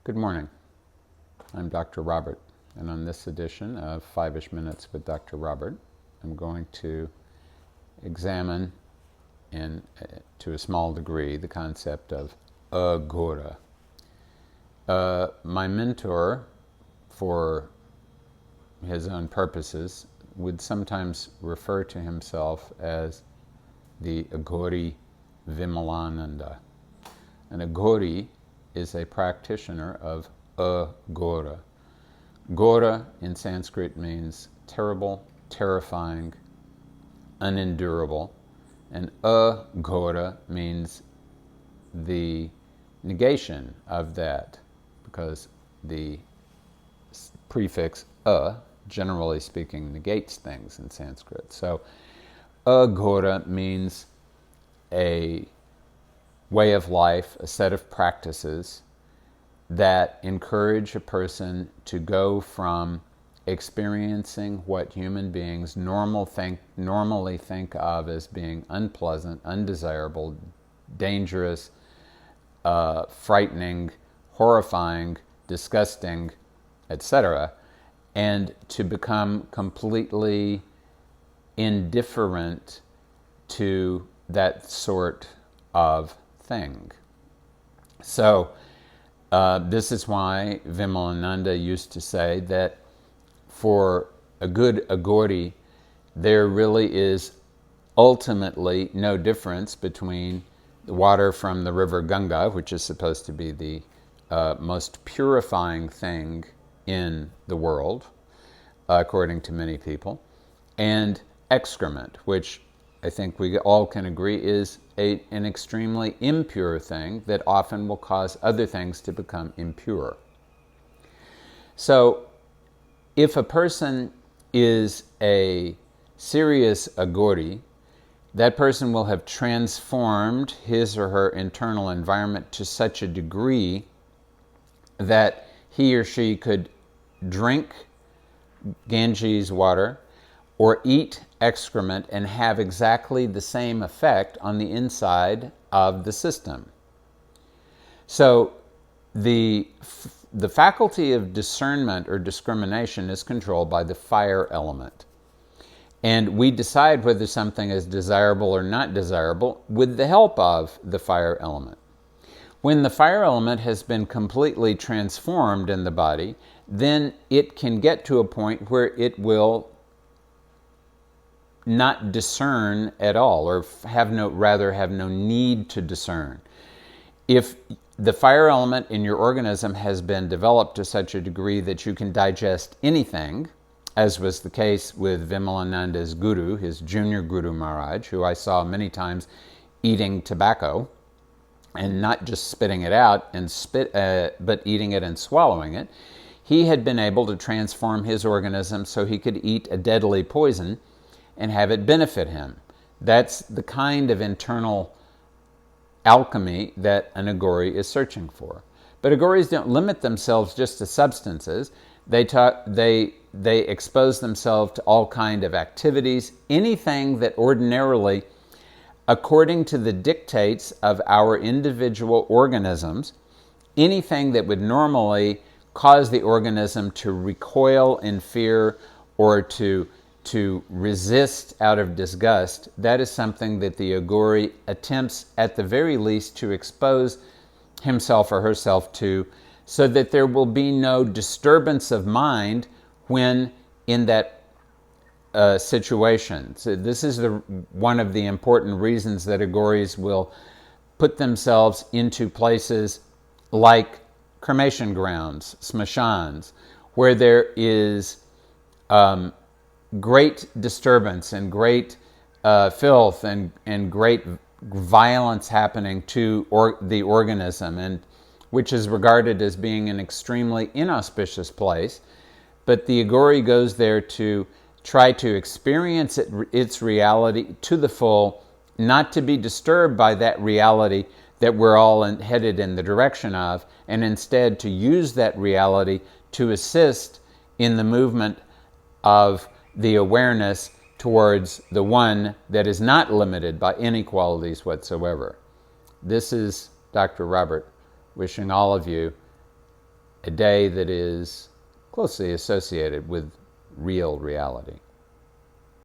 Good morning. I'm Dr. Robert, and on this edition of 5-ish Minutes with Dr. Robert, I'm going to examine, to a small degree, the concept of agora. My mentor, for his own purposes, would sometimes refer to himself as the Agori Vimalananda. An Agori is a practitioner of agora. Gora in Sanskrit means terrible, terrifying, unendurable, and agora means the negation of that, because the prefix generally speaking, negates things in Sanskrit. So agora means a way of life, a set of practices that encourage a person to go from experiencing what human beings normally think of as being unpleasant, undesirable, dangerous, frightening, horrifying, disgusting, etc., and to become completely indifferent to that sort of thing. So this is why Vimalananda used to say that for a good Agori, there really is ultimately no difference between the water from the river Ganga, which is supposed to be the most purifying thing in the world, according to many people, and excrement, which I think we all can agree is an extremely impure thing that often will cause other things to become impure. So if a person is a serious Agori, that person will have transformed his or her internal environment to such a degree that he or she could drink Ganges water or eat excrement and have exactly the same effect on the inside of the system. So the faculty of discernment or discrimination is controlled by the fire element. And we decide whether something is desirable or not desirable with the help of the fire element. When the fire element has been completely transformed in the body, then it can get to a point where it will not discern at all, or have no need to discern. If the fire element in your organism has been developed to such a degree that you can digest anything, as was the case with Vimalananda's guru, his junior Guru Maharaj, who I saw many times eating tobacco, and not just spitting it out but eating it and swallowing it, he had been able to transform his organism so he could eat a deadly poison and have it benefit him. That's the kind of internal alchemy that an Agori is searching for. But Agoris don't limit themselves just to substances. They expose themselves to all kind of activities, anything that ordinarily, according to the dictates of our individual organisms, anything that would normally cause the organism to recoil in fear or to resist out of disgust, that is something that the Agori attempts at the very least to expose himself or herself to, so that there will be no disturbance of mind when in that situation. So this is one of the important reasons that Agoris will put themselves into places like cremation grounds, smashans, where there is great disturbance and great filth and great violence happening to the organism, and which is regarded as being an extremely inauspicious place. But the Agori goes there to try to experience its reality to the full, not to be disturbed by that reality that we're all headed in the direction of, and instead to use that reality to assist in the movement of the awareness towards the one that is not limited by any qualities whatsoever. This is Dr. Robert wishing all of you a day that is closely associated with real reality.